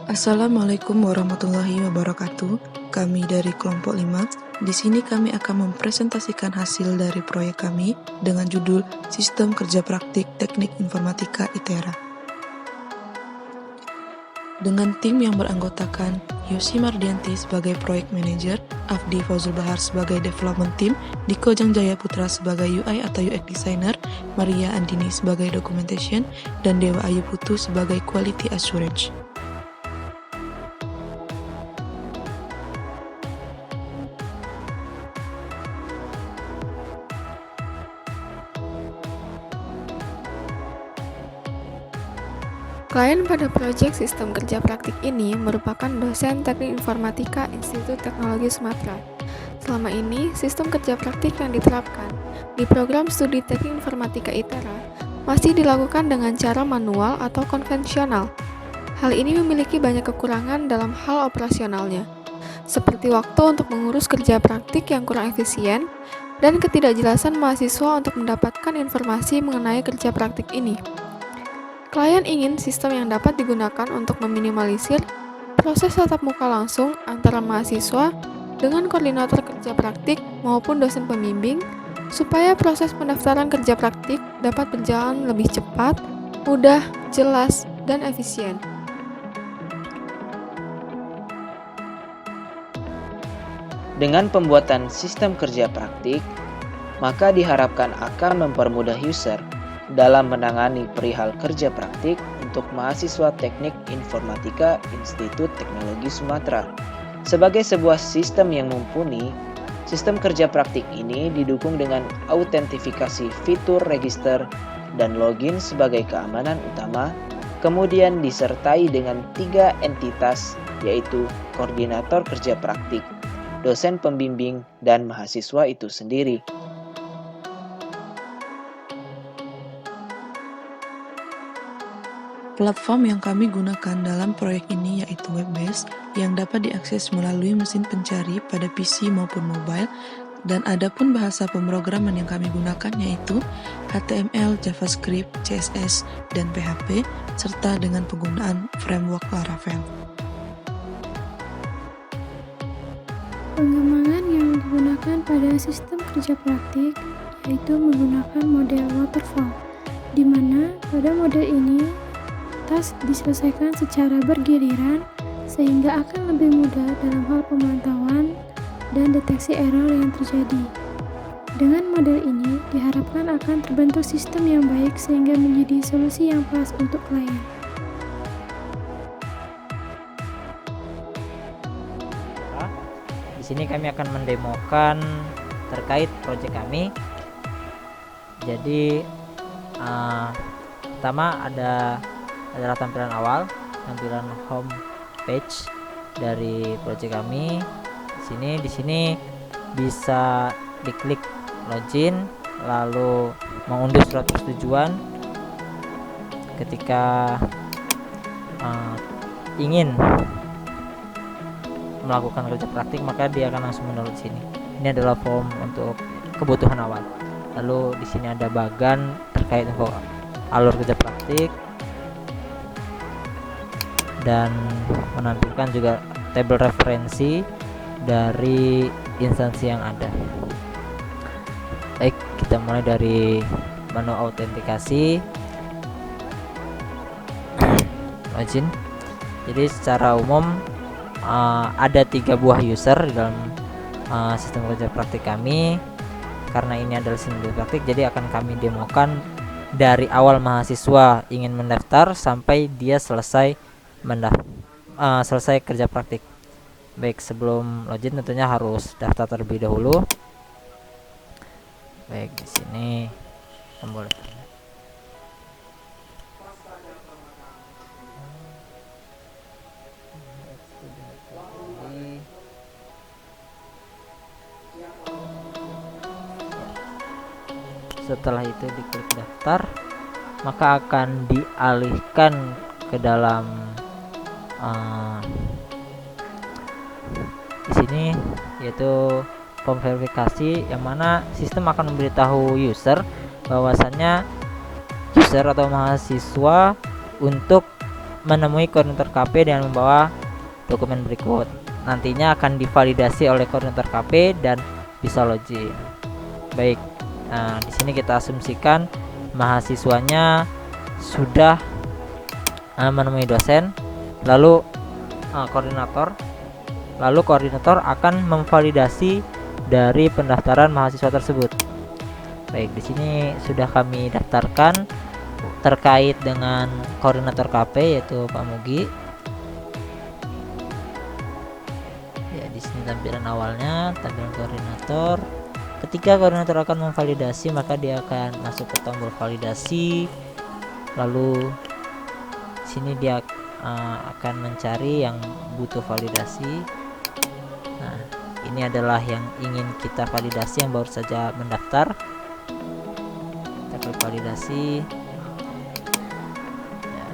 Assalamualaikum warahmatullahi wabarakatuh. Kami dari kelompok 5. Di sini kami akan mempresentasikan hasil dari proyek kami dengan judul Sistem Kerja Praktik Teknik Informatika ITERA. Dengan tim yang beranggotakan Yosi Mardianti sebagai Project Manager, Afdi Fauzul Bahar sebagai Development Team, Diko Jangjaya Putra sebagai UI atau UX Designer, Maria Andini sebagai Documentation, dan Dewa Ayu Putu sebagai Quality Assurance. Klien pada proyek sistem kerja praktik ini merupakan dosen Teknik Informatika Institut Teknologi Sumatera. Selama ini, sistem kerja praktik yang diterapkan di program studi Teknik Informatika ITERA masih dilakukan dengan cara manual atau konvensional. Hal ini memiliki banyak kekurangan dalam hal operasionalnya, seperti waktu untuk mengurus kerja praktik yang kurang efisien dan ketidakjelasan mahasiswa untuk mendapatkan informasi mengenai kerja praktik ini. Klien ingin sistem yang dapat digunakan untuk meminimalisir proses tatap muka langsung antara mahasiswa dengan koordinator kerja praktik maupun dosen pembimbing, supaya proses pendaftaran kerja praktik dapat berjalan lebih cepat, mudah, jelas, dan efisien. Dengan pembuatan sistem kerja praktik, maka diharapkan akan mempermudah user dalam menangani perihal kerja praktik untuk mahasiswa Teknik Informatika Institut Teknologi Sumatera. Sebagai sebuah sistem yang mumpuni, sistem kerja praktik ini didukung dengan autentifikasi fitur register dan login sebagai keamanan utama, kemudian disertai dengan 3 entitas, yaitu koordinator kerja praktik, dosen pembimbing, dan mahasiswa itu sendiri. Platform yang kami gunakan dalam proyek ini yaitu web-based yang dapat diakses melalui mesin pencari pada PC maupun mobile, dan adapun bahasa pemrograman yang kami gunakan yaitu HTML, JavaScript, CSS, dan PHP, serta dengan penggunaan framework Laravel. Pengembangan yang digunakan pada sistem kerja praktik yaitu menggunakan model waterfall, di mana pada model ini task diselesaikan secara bergiliran sehingga akan lebih mudah dalam hal pemantauan dan deteksi error yang terjadi. Dengan model ini diharapkan akan terbentuk sistem yang baik sehingga menjadi solusi yang pas untuk klien. Di sini kami akan mendemokan terkait proyek kami. Jadi pertama adalah tampilan awal, tampilan home page dari proyek kami. Di sini bisa diklik login, lalu mengunduh surat persetujuan. Ketika ingin melakukan kerja praktik, maka dia akan langsung mendownload sini. Ini adalah form untuk kebutuhan awal. Lalu di sini ada bagan terkait info alur kerja praktik dan menampilkan juga tabel referensi dari instansi yang ada. Baik, kita mulai dari menu autentikasi. Login. Jadi secara umum ada 3 buah user di dalam sistem kerja praktik kami. Karena ini adalah sistem kerja praktik, jadi akan kami demokan dari awal mahasiswa ingin mendaftar sampai dia selesai kerja praktik. Baik, sebelum login tentunya harus daftar terlebih dahulu. Baik, di sini tombol setelah itu diklik daftar, maka akan dialihkan ke dalam di sini yaitu form verifikasi, yang mana sistem akan memberitahu user bahwasannya user atau mahasiswa untuk menemui koordinator KP dengan membawa dokumen berikut. Nantinya akan divalidasi oleh koordinator KP dan bisa login. Baik, nah di sini kita asumsikan mahasiswanya sudah menemui dosen, lalu koordinator akan memvalidasi dari pendaftaran mahasiswa tersebut. Baik, di sini sudah kami daftarkan terkait dengan koordinator KP yaitu Pak Mugi. Ya, di sini tampilan awalnya, tampilan koordinator. Ketika koordinator akan memvalidasi, maka dia akan masuk ke tombol validasi. Lalu sini dia akan mencari yang butuh validasi. Nah, ini adalah yang ingin kita validasi, yang baru saja mendaftar. Kita klik validasi. Ya,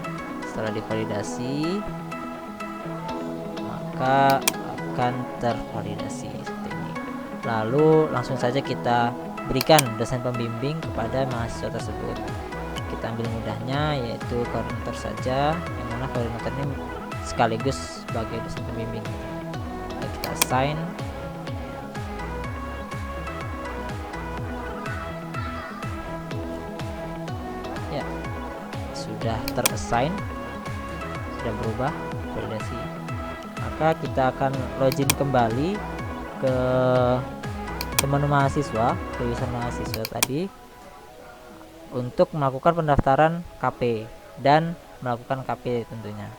setelah divalidasi, maka akan tervalidasi seperti ini. Lalu langsung saja kita berikan dosen pembimbing kepada mahasiswa tersebut. Kita ambil mudahnya yaitu koordinator saja, yang mana koordinator ini sekaligus sebagai dosen pembimbing. Kita assign. Ya, sudah terassign, sudah berubah validasi. Maka kita akan login kembali ke menu mahasiswa, ke user mahasiswa tadi, untuk melakukan pendaftaran KP dan melakukan KP tentunya.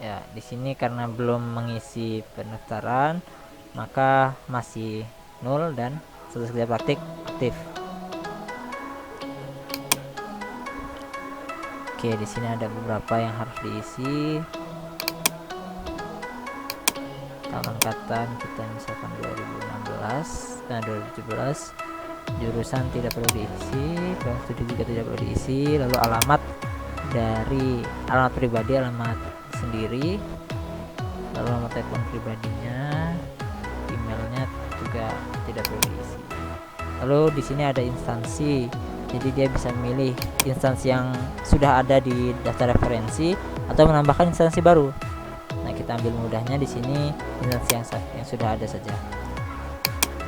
Ya, di sini karena belum mengisi pendaftaran, maka masih nol dan status kerja praktik aktif. Oke, di sini ada beberapa yang harus diisi. Tahun angkatan kita misalkan 2016 dan 2017. Jurusan tidak perlu diisi, program studi juga tidak perlu diisi. Lalu alamat dari alamat pribadi, alamat sendiri, lalu alamat telepon pribadinya, emailnya juga tidak perlu diisi. Lalu di sini ada instansi, jadi dia bisa memilih instansi yang sudah ada di daftar referensi atau menambahkan instansi baru. Nah, kita ambil mudahnya di sini instansi yang sudah ada saja.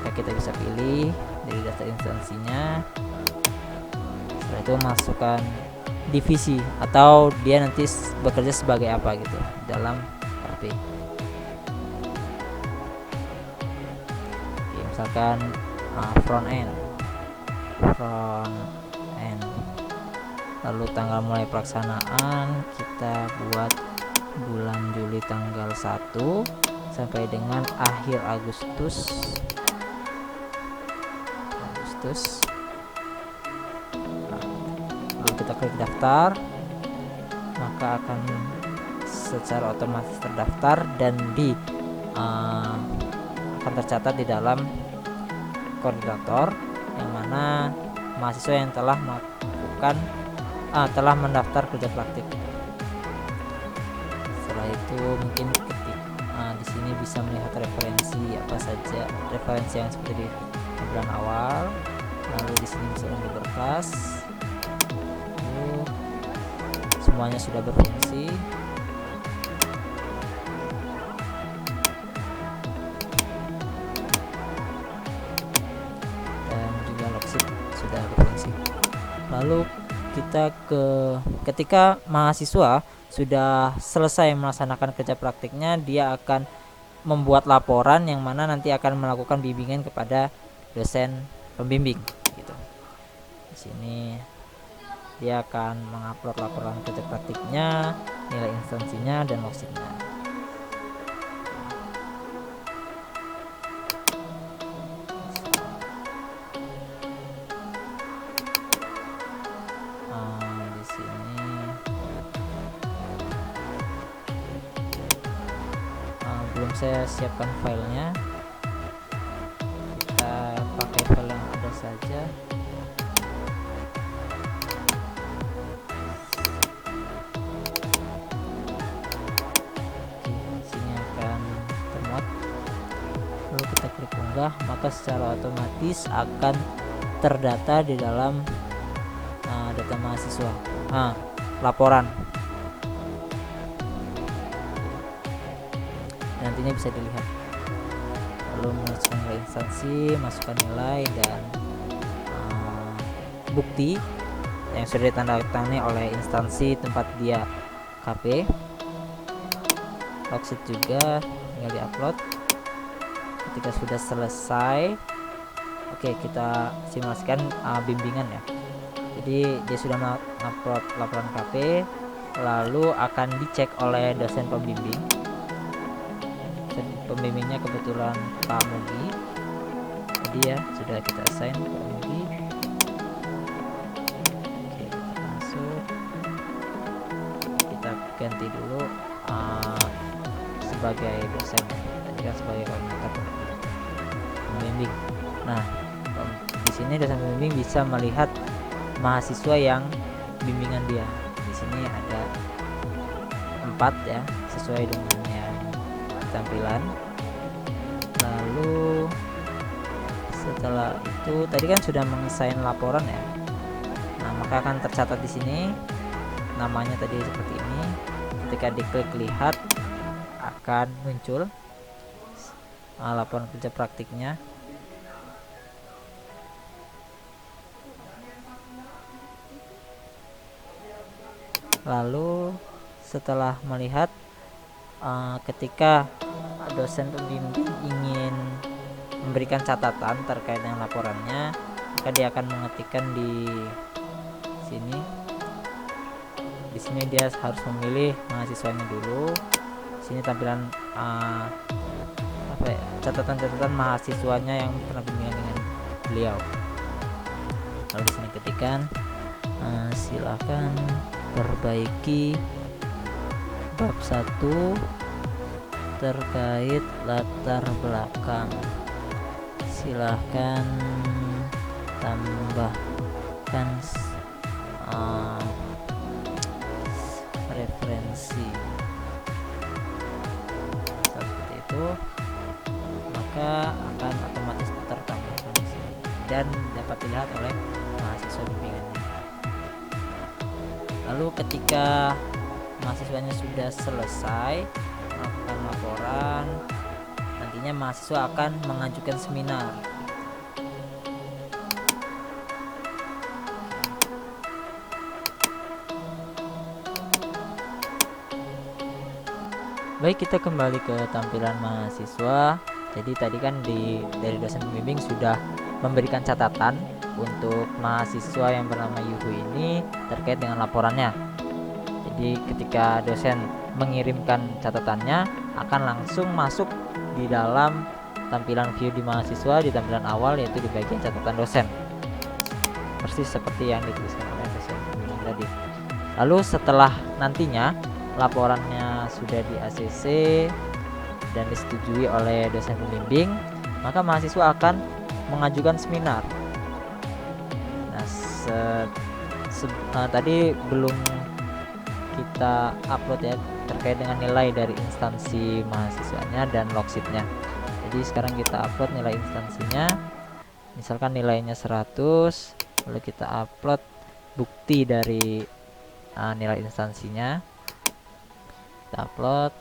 Maka kita bisa pilih dari daftar instansinya. Setelah itu masukkan divisi atau dia nanti bekerja sebagai apa gitu dalam RP. Oke, misalkan front end, lalu tanggal mulai pelaksanaan kita buat bulan Juli tanggal 1 sampai dengan akhir Agustus. Lalu kita klik daftar, maka akan secara otomatis terdaftar dan akan tercatat di dalam koordinator, yang mana mahasiswa yang telah mendaftar kerja praktik. Setelah itu mungkin di sini bisa melihat referensi apa saja, referensi yang seperti di bulan awal. Lalu di sini bisa unduh berkas. Semuanya sudah berfungsi. Dan juga logsheet sudah berfungsi. Lalu kita ketika mahasiswa sudah selesai melaksanakan kerja praktiknya, dia akan membuat laporan yang mana nanti akan melakukan bimbingan kepada dosen pembimbing gitu. Di sini dia akan mengupload laporan kerja praktiknya, nilai instansinya dan logsheetnya. Di sini belum saya siapkan filenya. Kita pakai file yang ada saja. Lalu kita klik unggah, maka secara otomatis akan terdata di dalam data mahasiswa. laporan. Nantinya bisa dilihat. Lalu masukkan nilai instansi, masukkan nilai dan bukti yang sudah ditandatangani oleh instansi tempat dia KP. Logsit juga tinggal diupload. Ketika sudah selesai, oke, kita simulasikan bimbingan ya. Jadi dia sudah mengupload laporan KP, lalu akan dicek oleh dosen pembimbing. Dosen pembimbingnya kebetulan Pak Mugi, jadi ya sudah kita assign ke Pak Mugi. Oke, kita masuk, kita ganti dulu sebagai dosen, tadi kan sebagai koordinator pembimbing. Nah, di sini dosen pembimbing bisa melihat mahasiswa yang bimbingan dia. Di sini ada 4 ya, sesuai dengan yang tampilan. Lalu setelah itu tadi kan sudah mengesain laporan ya. Nah, maka akan tercatat di sini namanya tadi seperti ini. Ketika diklik lihat akan muncul laporan kerja praktiknya. Lalu setelah melihat ketika dosen pembimbing ingin memberikan catatan terkait dengan laporannya, maka dia akan mengetikkan di sini. Di sini dia harus memilih mahasiswanya dulu. Di sini tampilan catatan-catatan mahasiswanya yang pernah bimbingan dengan beliau. Lalu di sini ketikkan silakan perbaiki bab 1 terkait latar belakang, silahkan tambahkan referensi seperti itu, maka akan otomatis tertambahkan di sini dan dapat dilihat oleh mahasiswa bimbingannya. Lalu ketika mahasiswanya sudah selesai melakukan laporan, nantinya mahasiswa akan mengajukan seminar. Baik, kita kembali ke tampilan mahasiswa. Jadi tadi kan dari dosen pembimbing sudah memberikan catatan untuk mahasiswa yang bernama Yuhu ini terkait dengan laporannya. Jadi ketika dosen mengirimkan catatannya akan langsung masuk di dalam tampilan view di mahasiswa di tampilan awal, yaitu di bagian catatan dosen, persis seperti yang dituliskan oleh dosen pembimbing tadi. Lalu setelah nantinya laporannya sudah di ACC dan disetujui oleh dosen pembimbing, maka mahasiswa akan mengajukan seminar. Nah, tadi belum kita upload ya terkait dengan nilai dari instansi mahasiswanya dan logsheetnya. Jadi sekarang kita upload nilai instansinya, misalkan nilainya 100, lalu kita upload bukti dari nilai instansinya, kita upload,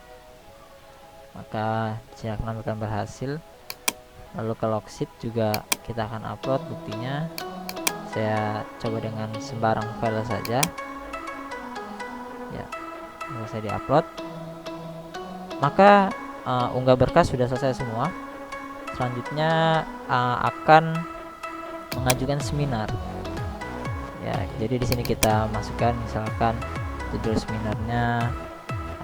maka silakan menampilkan berhasil. Lalu ke logsheet juga kita akan upload buktinya. Saya coba dengan sembarang file saja ya, selesai diupload, maka unggah berkas sudah selesai semua. Selanjutnya akan mengajukan seminar ya. Jadi di sini kita masukkan misalkan judul seminarnya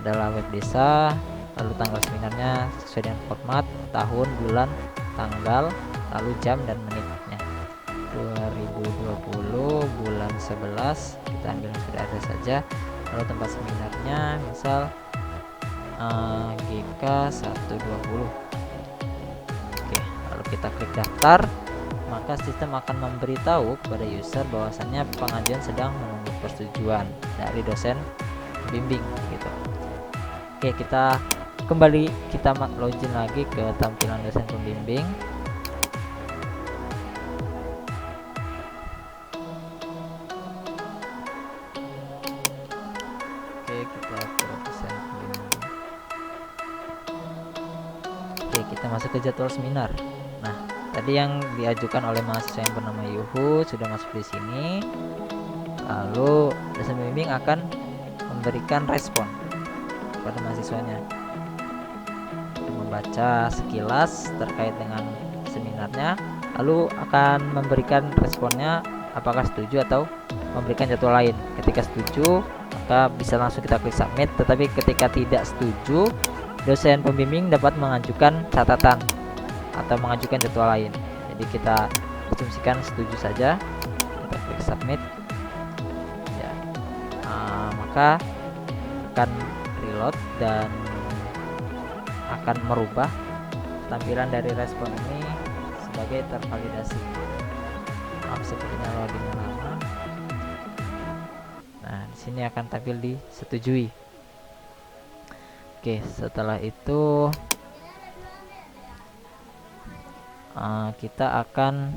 adalah web desa, lalu tanggal seminarnya sesuai dengan format, tahun, bulan, tanggal, lalu jam dan menitnya. 2020 bulan 11, kita ambil yang sudah ada saja. Lalu tempat seminarnya misal GK 120. Oke, lalu kita klik daftar, maka sistem akan memberitahu kepada user bahwasannya pengajuan sedang menunggu persetujuan dari dosen bimbing gitu. Oke, kita kembali, kita login lagi ke tampilan dosen pembimbing. dosen pembimbing. Oke, kita masuk ke jadwal seminar. Nah, tadi yang diajukan oleh mahasiswa yang bernama Yuhu sudah masuk di sini. Lalu dosen pembimbing akan memberikan respon kepada mahasiswanya, membaca sekilas terkait dengan seminarnya, lalu akan memberikan responnya apakah setuju atau memberikan jadwal lain. Ketika setuju, maka bisa langsung kita klik submit, tetapi ketika tidak setuju, dosen pembimbing dapat mengajukan catatan atau mengajukan jadwal lain. Jadi kita asumsikan setuju saja, kita klik submit ya. Maka akan reload dan akan merubah tampilan dari respon ini sebagai tervalidasi. Maaf, sepertinya loadingnya lama. Nah, di sini akan tampil di setujui. Oke, setelah itu kita akan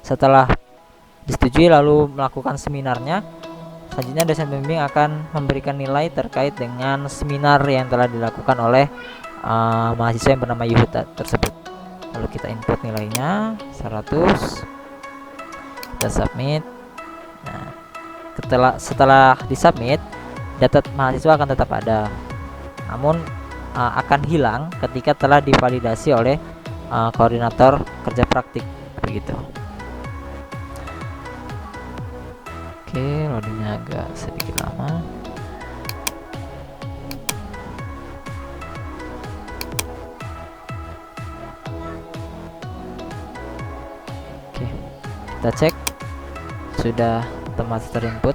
setelah disetujui lalu melakukan seminarnya, selanjutnya dosen pembimbing akan memberikan nilai terkait dengan seminar yang telah dilakukan oleh mahasiswa yang bernama Yuhu tersebut. Lalu kita input nilainya 100, kita submit. Nah, setelah disubmit, data mahasiswa akan tetap ada, namun akan hilang ketika telah divalidasi oleh koordinator kerja praktik, begitu. Oke, loadingnya agak sedikit lama. Oke, kita cek sudah otomatis terinput.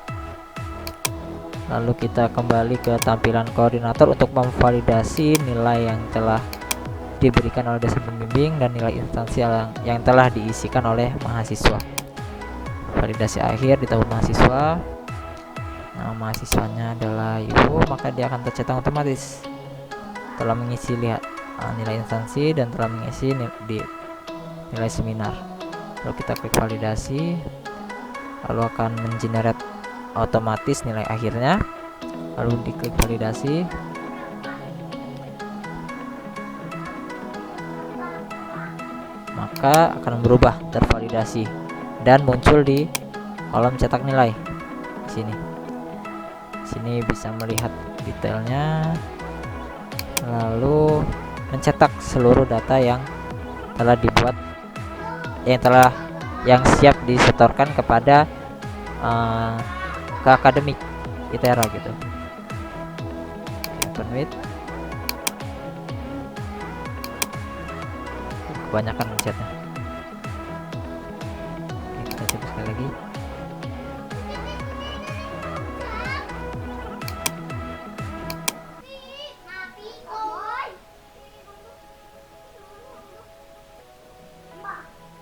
Lalu kita kembali ke tampilan koordinator untuk memvalidasi nilai yang telah diberikan oleh dosen pembimbing dan nilai instansi yang telah diisikan oleh mahasiswa. Validasi akhir di tahun mahasiswa. Nah, mahasiswanya adalah Yuhu, maka dia akan tercetak otomatis telah mengisi nilai instansi dan telah mengisi nilai seminar. Lalu kita klik validasi, lalu akan mengenerate otomatis nilai akhirnya, lalu diklik validasi. Maka akan berubah tervalidasi dan muncul di kolom cetak nilai. Di sini bisa melihat detailnya, lalu mencetak seluruh data yang telah dibuat, yang siap disetorkan kepada ke akademik ITERA gitu. Open with. Kebanyakan mencetnya. Oke, kita coba sekali lagi.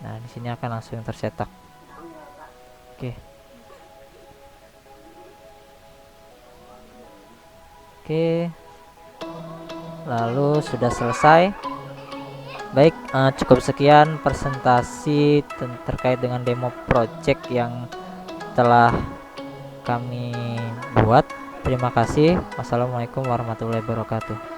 Nah, di sini akan langsung tercetak. Oke, lalu sudah selesai. Baik, cukup sekian presentasi terkait dengan demo project yang telah kami buat. Terima kasih. Wassalamualaikum warahmatullahi wabarakatuh.